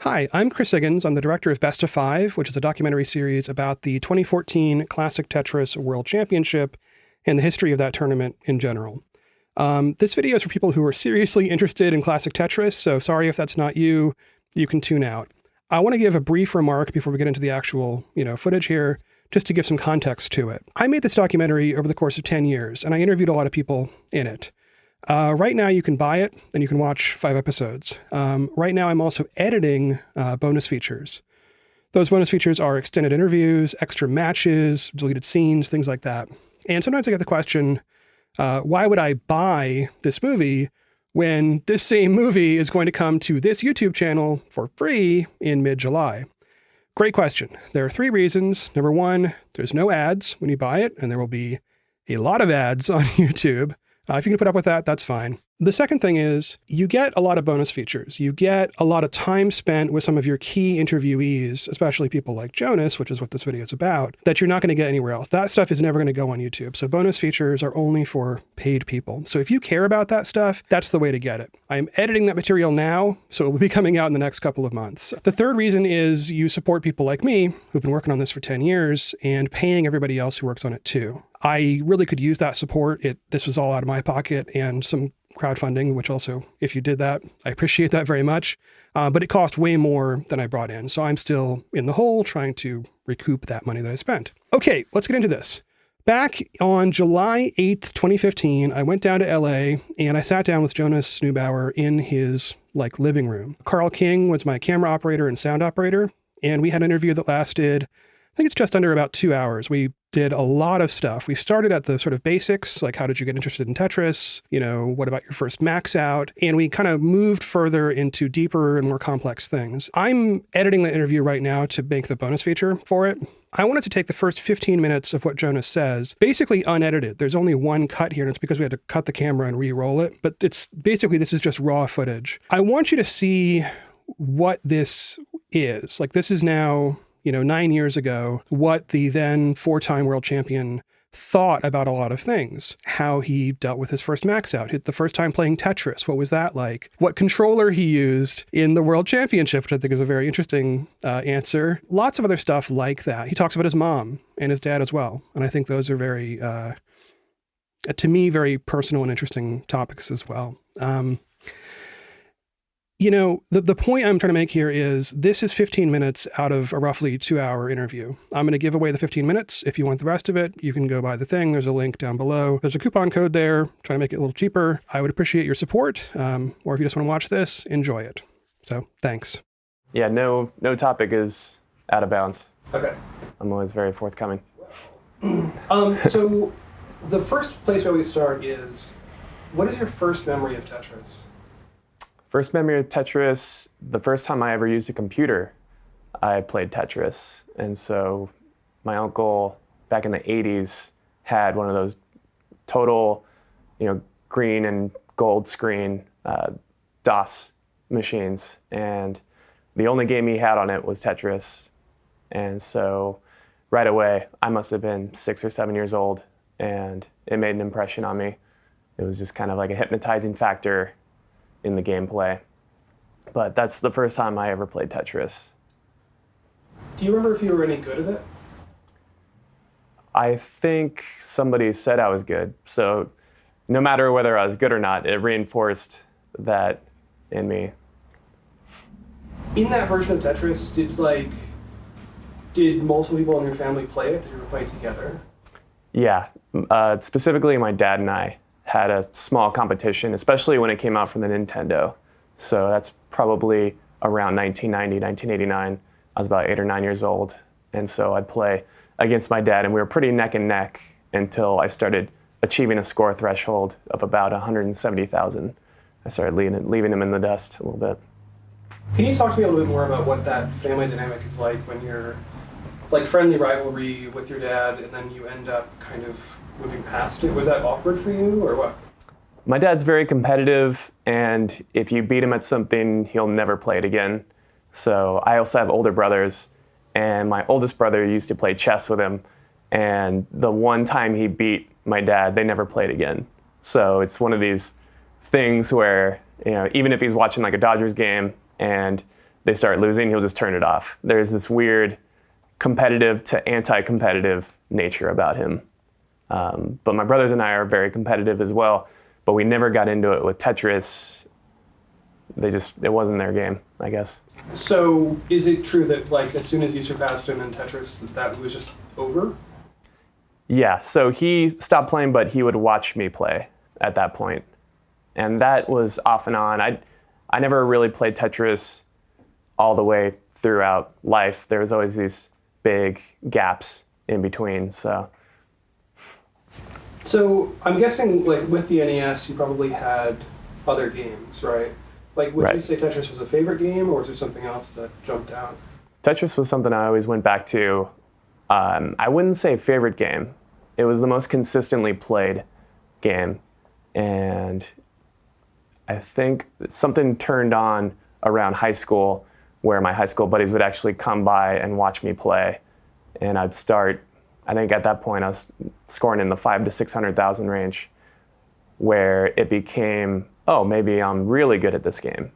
Hi, I'm Chris Higgins. I'm the director of Best of Five, which is a documentary series about the 2014 Classic Tetris World Championship and the history of that tournament in general. This video is for people who are seriously interested in Classic Tetris, so sorry if that's not you. You can tune out. I want to give a brief remark before we get into the actual, footage here, just to give some context to it. I made this documentary over the course of 10 years, and I interviewed a lot of people in it. Right now you can buy it and you can watch 5 episodes. Right now I'm also editing bonus features. Those bonus features are extended interviews, extra matches, deleted scenes, things like that. And sometimes I get the question, why would I buy this movie when this same movie is going to come to this YouTube channel for free in mid-July? Great question. There are 3 reasons. Number 1, there's no ads when you buy it, and there will be a lot of ads on YouTube. If you can put up with that, that's fine. The second thing is you get a lot of bonus features. You get a lot of time spent with some of your key interviewees, especially people like Jonas, which is what this video is about, that you're not going to get anywhere else. That stuff is never going to go on YouTube. So bonus features are only for paid people. So if you care about that stuff, that's the way to get it. I'm editing that material now, so it will be coming out in the next couple of months. The third reason is you support people like me who've been working on this for 10 years and paying everybody else who works on it too. I really could use that support. This was all out of my pocket and some crowdfunding, which also, if you did that, I appreciate that very much. But it cost way more than I brought in. So I'm still in the hole trying to recoup that money that I spent. Okay, let's get into this. Back on July 8th, 2015, I went down to LA and I sat down with Jonas Neubauer in his living room. Carl King was my camera operator and sound operator. And we had an interview that lasted, I think it's just under about 2 hours. We did a lot of stuff. We started at the sort of basics, like how did you get interested in Tetris? What about your first max out? And we kind of moved further into deeper and more complex things. I'm editing the interview right now to make the bonus feature for it. I wanted to take the first 15 minutes of what Jonas says, basically unedited. There's only one cut here, and it's because we had to cut the camera and re-roll it. But it's basically, this is just raw footage. I want you to see what this is. This is now 9 years ago, what the then 4-time world champion thought about a lot of things. How he dealt with his first max out, the first time playing Tetris, what was that like? What controller he used in the world championship, which I think is a very interesting answer. Lots of other stuff like that. He talks about his mom and his dad as well. And I think those are very, to me, very personal and interesting topics as well. The point I'm trying to make here is this is 15 minutes out of a roughly 2-hour interview. I'm going to give away the 15 minutes. If you want the rest of it, you can go buy the thing. There's a link down below. There's a coupon code there, trying to make it a little cheaper. I would appreciate your support. Or if you just want to watch this, enjoy it. So thanks. Yeah, no topic is out of bounds. Okay. I'm always very forthcoming. So the first place where we start is, what is your first memory of Tetris? First memory of Tetris, the first time I ever used a computer, I played Tetris. And so my uncle back in the 80s had one of those total, green and gold screen DOS machines. And the only game he had on it was Tetris. And so right away, I must have been 6 or 7 years old, and it made an impression on me. It was just kind of like a hypnotizing factor in the gameplay. But that's the first time I ever played Tetris. Do you remember if you were any good at it? I think somebody said I was good. So no matter whether I was good or not, it reinforced that in me. In that version of Tetris, did multiple people in your family play it? Did you ever play it together? Yeah, specifically my dad and I had a small competition, especially when it came out from the Nintendo. So that's probably around 1990, 1989. I was about 8 or 9 years old. And so I'd play against my dad, and we were pretty neck and neck until I started achieving a score threshold of about 170,000. I started leaving him in the dust a little bit. Can you talk to me a little bit more about what that family dynamic is like when you're friendly rivalry with your dad and then you end up kind of moving past it? Was that awkward for you or what? My dad's very competitive, and if you beat him at something, he'll never play it again. So I also have older brothers, and my oldest brother used to play chess with him, and the one time he beat my dad, they never played again. So it's one of these things where, even if he's watching a Dodgers game and they start losing, he'll just turn it off. There's this weird competitive to anti-competitive nature about him. But my brothers and I are very competitive as well, but we never got into it with Tetris. It wasn't their game, I guess. So is it true that like as soon as you surpassed him in Tetris, that was just over? Yeah, so he stopped playing, but he would watch me play at that point. And that was off and on. I never really played Tetris all the way throughout life. There was always these big gaps in between, so. So I'm guessing like with the NES, you probably had other games, right? Like would you say Tetris was a favorite game, or was there something else that jumped out? Tetris was something I always went back to. I wouldn't say favorite game. It was the most consistently played game. And I think something turned on around high school where my high school buddies would actually come by and watch me play. And I'd start, I think at that point I was scoring in the 500,000 to 600,000 range, where it became, oh, maybe I'm really good at this game.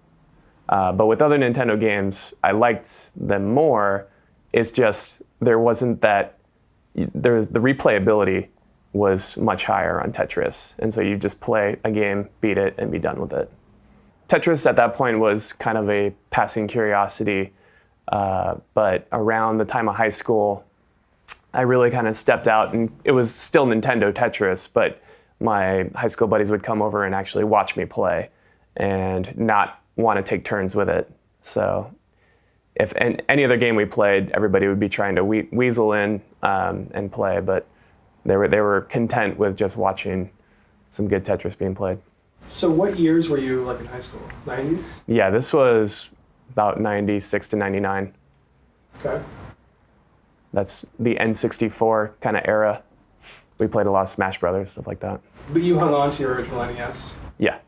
But with other Nintendo games, I liked them more. It's just the replayability was much higher on Tetris. And so you just play a game, beat it, and be done with it. Tetris at that point was kind of a passing curiosity. But around the time of high school, I really kind of stepped out, and it was still Nintendo Tetris, but my high school buddies would come over and actually watch me play and not want to take turns with it. So if any other game we played, everybody would be trying to weasel in and play, but they were content with just watching some good Tetris being played. So what years were you like in high school? 90s? Yeah, this was about 96 to 99. Okay. That's the N64 kind of era. We played a lot of Smash Brothers, stuff like that. But you hung on to your original NES? Yeah.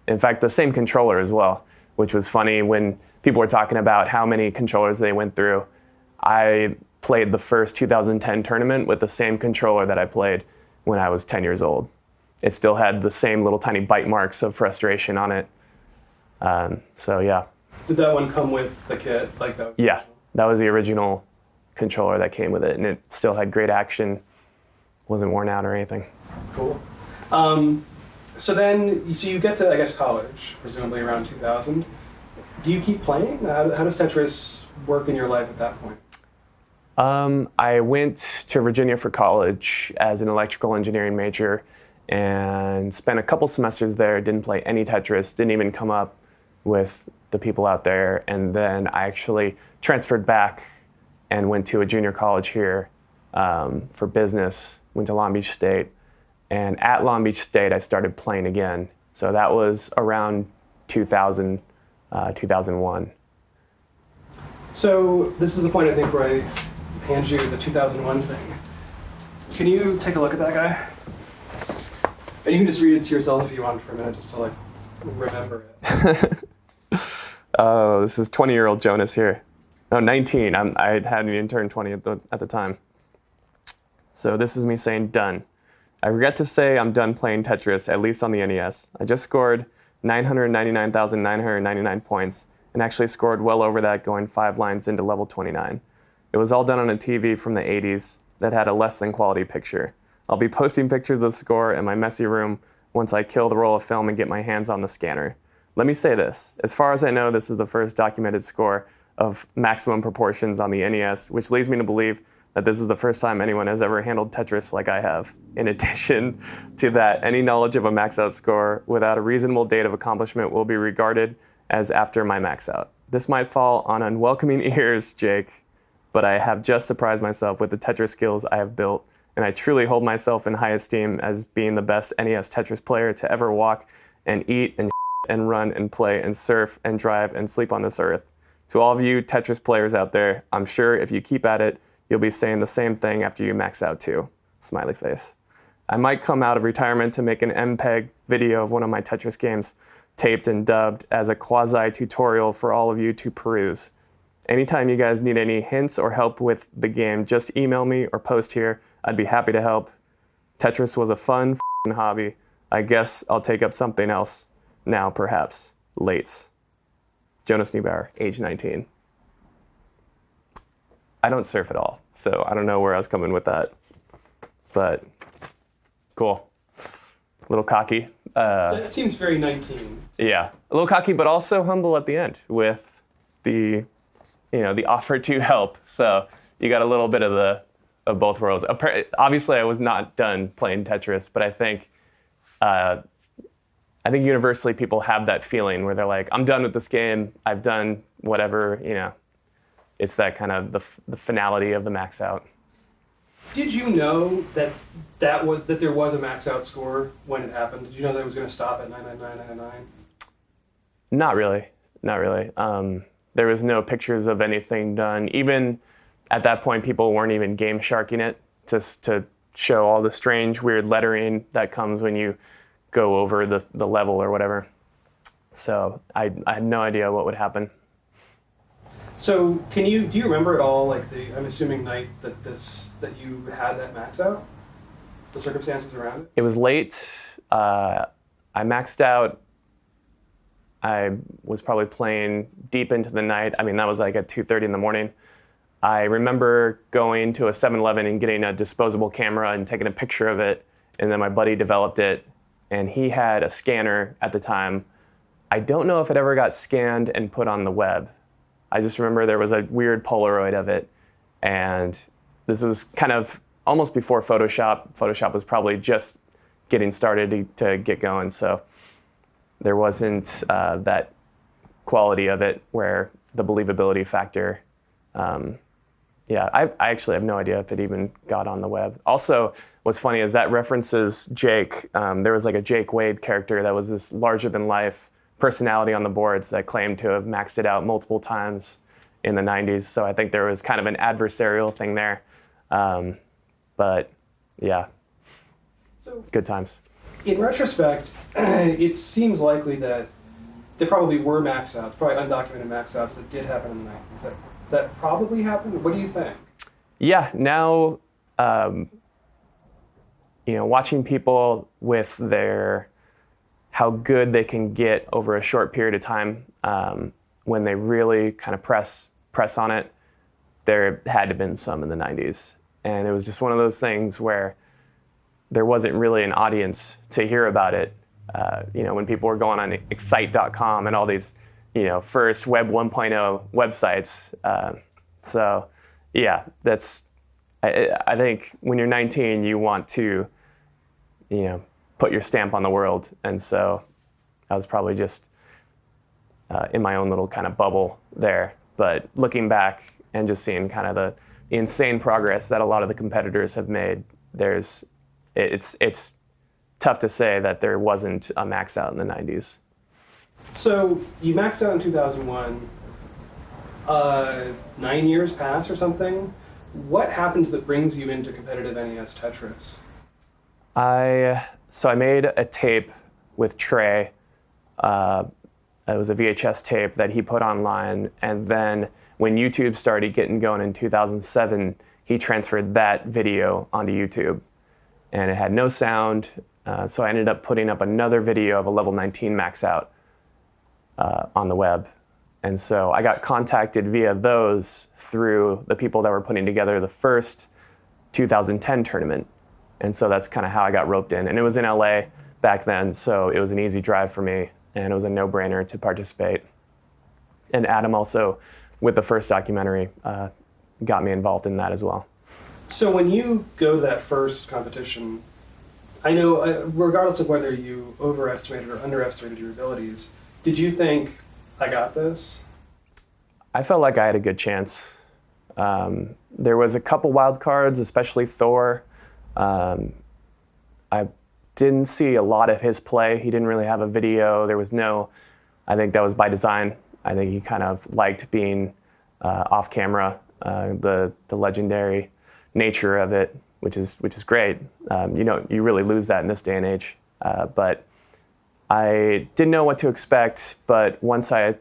In fact, the same controller as well, which was funny when people were talking about how many controllers they went through. I played the first 2010 tournament with the same controller that I played when I was 10 years old. It still had the same little tiny bite marks of frustration on it. So yeah. Did that one come with the kit? Like that? Yeah, that was the original controller that came with it, and it still had great action, wasn't worn out or anything. Cool. So then, you get to, I guess, college, presumably around 2000. Do you keep playing? How does Tetris work in your life at that point? I went to Virginia for college as an electrical engineering major and spent a couple semesters there, didn't play any Tetris, didn't even come up with the people out there. And then I actually transferred back and went to a junior college here for business, went to Long Beach State. And at Long Beach State, I started playing again. So that was around 2000, 2001. So this is the point, I think, where I hand you the 2001 thing. Can you take a look at that guy? And you can just read it to yourself if you want for a minute, just to like remember it. Oh, this is 20-year-old Jonas here. No, 19. I hadn't even turned 20 at the time. So this is me saying done. I regret to say I'm done playing Tetris, at least on the NES. I just scored 999,999 points and actually scored well over that going 5 lines into level 29. It was all done on a TV from the 80s that had a less than quality picture. I'll be posting pictures of the score in my messy room once I kill the roll of film and get my hands on the scanner. Let me say this. As far as I know, this is the first documented score of maximum proportions on the NES, which leads me to believe that this is the first time anyone has ever handled Tetris like I have. In addition to that, any knowledge of a max-out score without a reasonable date of accomplishment will be regarded as after my max-out. This might fall on unwelcoming ears, Jake, but I have just surprised myself with the Tetris skills I have built, and I truly hold myself in high esteem as being the best NES Tetris player to ever walk and eat and and run and play and surf and drive and sleep on this earth. To all of you Tetris players out there, I'm sure if you keep at it, you'll be saying the same thing after you max out too. Smiley face. I might come out of retirement to make an MPEG video of one of my Tetris games, taped and dubbed as a quasi-tutorial for all of you to peruse. Anytime you guys need any hints or help with the game, just email me or post here. I'd be happy to help. Tetris was a fun hobby. I guess I'll take up something else now, perhaps. Lates. Jonas Neubauer, age 19. I don't surf at all, so I don't know where I was coming with that, but cool. A little cocky. That seems very 19. Yeah, a little cocky, but also humble at the end with the offer to help. So you got a little bit of both worlds. Obviously, I was not done playing Tetris, but I think universally people have that feeling where they're like, I'm done with this game. I've done whatever, It's that kind of the finality of the max out. Did you know that there was a max out score when it happened? Did you know that it was going to stop at 99999? Not really. There was no pictures of anything done. Even at that point, people weren't even game sharking it just to show all the strange, weird lettering that comes when you go over the level or whatever. So I had no idea what would happen. So do you remember at all, like I'm assuming night that you had that max out? The circumstances around it? It was late. I maxed out. I was probably playing deep into the night. I mean, that was like at 2:30 in the morning. I remember going to a 7-Eleven and getting a disposable camera and taking a picture of it. And then my buddy developed it, and he had a scanner at the time. I don't know if it ever got scanned and put on the web. I just remember there was a weird Polaroid of it. And this was kind of almost before Photoshop. Photoshop was probably just getting started to get going. So there wasn't that quality of it where the believability factor. I actually have no idea if it even got on the web. Also, what's funny is that references Jake. There was like a Jake Wade character that was this larger-than-life personality on the boards that claimed to have maxed it out multiple times in the 90s. So I think there was kind of an adversarial thing there. But yeah, so good times. In retrospect, it seems likely that there probably were max outs, probably undocumented max outs that did happen in the 90s. That probably happened? What do you think? Yeah, now, watching people with how good they can get over a short period of time, when they really kind of press on it, there had to have been some in the 90s. And it was just one of those things where there wasn't really an audience to hear about it. When people were going on excite.com and all these, first Web 1.0 websites. So yeah, I think when you're 19, you want to, put your stamp on the world. And so I was probably just in my own little kind of bubble there. But looking back and just seeing kind of the insane progress that a lot of the competitors have made, it's tough to say that there wasn't a max out in the 90s. So you maxed out in 2001, 9 years pass or something. What happens that brings you into competitive NES Tetris? So I made a tape with Trey. It was a VHS tape that he put online. And then when YouTube started getting going in 2007, he transferred that video onto YouTube. And it had no sound. So I ended up putting up another video of a level 19 max out on the web. And so I got contacted via those through the people that were putting together the first 2010 tournament. And so that's kind of how I got roped in. And it was in LA back then, so it was an easy drive for me, and it was a no-brainer to participate. And Adam also, with the first documentary, got me involved in that as well. So when you go to that first competition, I know, regardless of whether you overestimated or underestimated your abilities, did you think, I got this? I felt like I had a good chance. There was a couple wild cards, especially Thor. I didn't see a lot of his play. He didn't really have a video. I think that was by design. I think he kind of liked being off camera, the legendary nature of it, which is great. You really lose that in this day and age. But I didn't know what to expect, but once I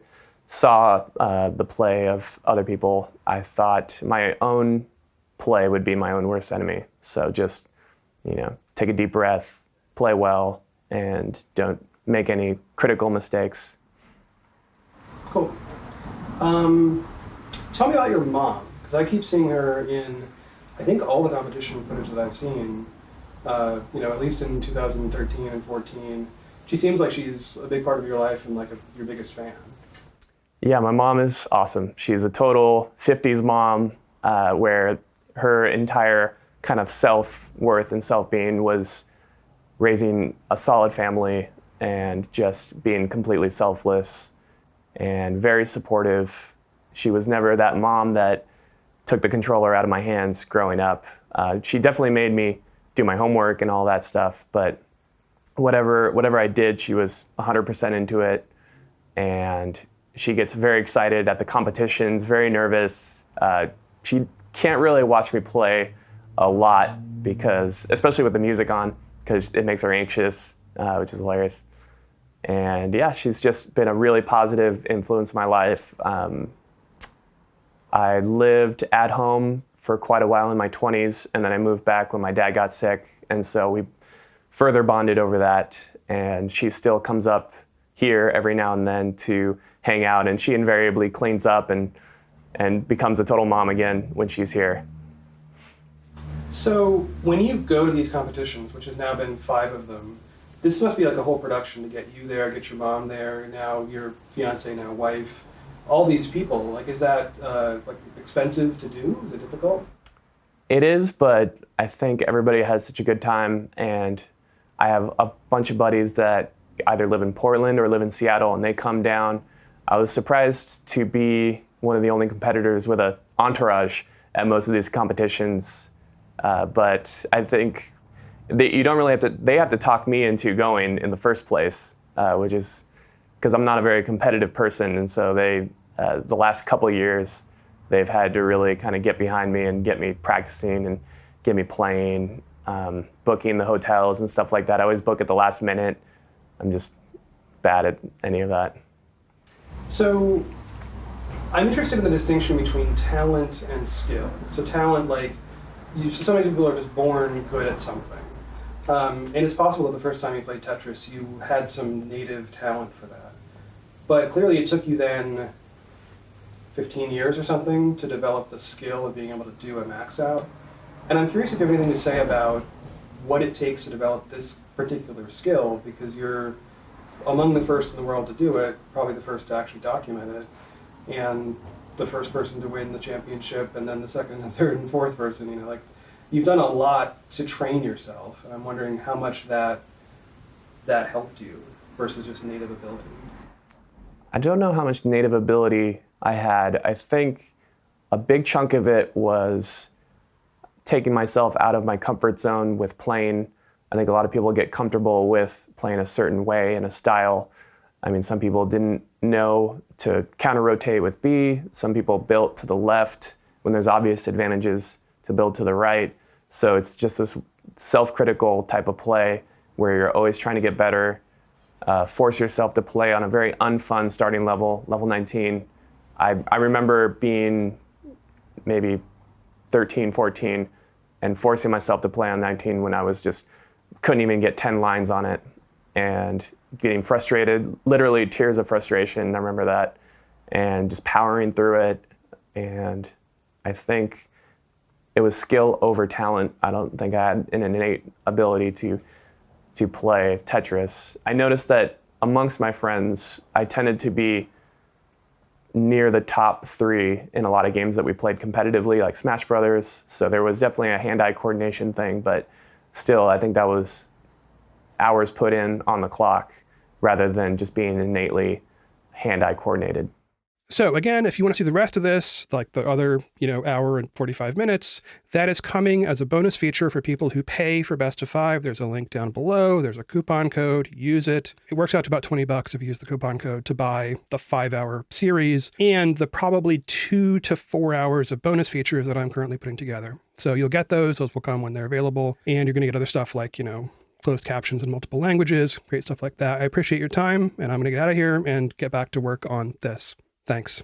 saw the play of other people, I thought my own play would be my own worst enemy. So just, take a deep breath, play well, and don't make any critical mistakes. Cool. Tell me about your mom, because I keep seeing her in, I think, all the competition footage that I've seen, at least in 2013 and 14. She seems like she's a big part of your life and like your biggest fan. Yeah, my mom is awesome. She's a total 50s mom, where her entire kind of self-worth and self-being was raising a solid family and just being completely selfless and very supportive. She was never that mom that took the controller out of my hands growing up. She definitely made me do my homework and all that stuff, but whatever I did, she was 100% into it. And she gets very excited at the competitions, very nervous. She can't really watch me play a lot because, especially with the music on, because it makes her anxious, which is hilarious. And yeah, she's just been a really positive influence in my life. I lived at home for quite a while in my 20s, and then I moved back when my dad got sick. And so we further bonded over that. And she still comes up here every now and then to hang out, and she invariably cleans up and becomes a total mom again when she's here. So when you go to these competitions, which has now been 5 of them, this must be like a whole production to get you there, get your mom there, now your fiance, now wife, all these people. Like, is that expensive to do? Is it difficult? It is, but I think everybody has such a good time, and I have a bunch of buddies that either live in Portland or live in Seattle, and they come down. I was surprised to be one of the only competitors with an entourage at most of these competitions, but I think you don't really have to. They have to talk me into going in the first place, which is because I'm not a very competitive person, and so they, the last couple of years, they've had to really kind of get behind me and get me practicing and get me playing, booking the hotels and stuff like that. I always book at the last minute. I'm just bad at any of that. So I'm interested in the distinction between talent and skill. So talent, sometimes people are just born good at something. And it's possible that the first time you played Tetris, you had some native talent for that. But clearly it took you then 15 years or something to develop the skill of being able to do a max out. And I'm curious if you have anything to say about what it takes to develop this particular skill, because you're among the first in the world to do it, probably the first to actually document it, and the first person to win the championship, and then the second and third and fourth person. You've done a lot to train yourself, and I'm wondering how much that helped you versus just native ability. I don't know how much native ability I had. I think a big chunk of it was taking myself out of my comfort zone with playing. I think a lot of people get comfortable with playing a certain way and a style. I mean, some people didn't know to counter-rotate with B. Some people built to the left when there's obvious advantages to build to the right. So it's just this self-critical type of play where you're always trying to get better, force yourself to play on a very unfun starting level 19. I remember being maybe 13, 14, and forcing myself to play on 19 when I was just couldn't even get 10 lines on it, and getting frustrated, literally tears of frustration, I remember that, and just powering through it. And I think it was skill over talent. I don't think I had an innate ability to play Tetris. I noticed that amongst my friends, I tended to be near the top 3 in a lot of games that we played competitively, like Smash Brothers. So there was definitely a hand-eye coordination thing, but still, I think that was hours put in on the clock rather than just being innately hand-eye coordinated. So again, if you want to see the rest of this, like the other, hour and 45 minutes, that is coming as a bonus feature for people who pay for Best of 5. There's a link down below. There's a coupon code. Use it. It works out to about $20 if you use the coupon code to buy the 5-hour series and the probably 2 to 4 hours of bonus features that I'm currently putting together. So you'll get those. Those will come when they're available. And you're going to get other stuff like, closed captions in multiple languages, great stuff like that. I appreciate your time, and I'm going to get out of here and get back to work on this. Thanks.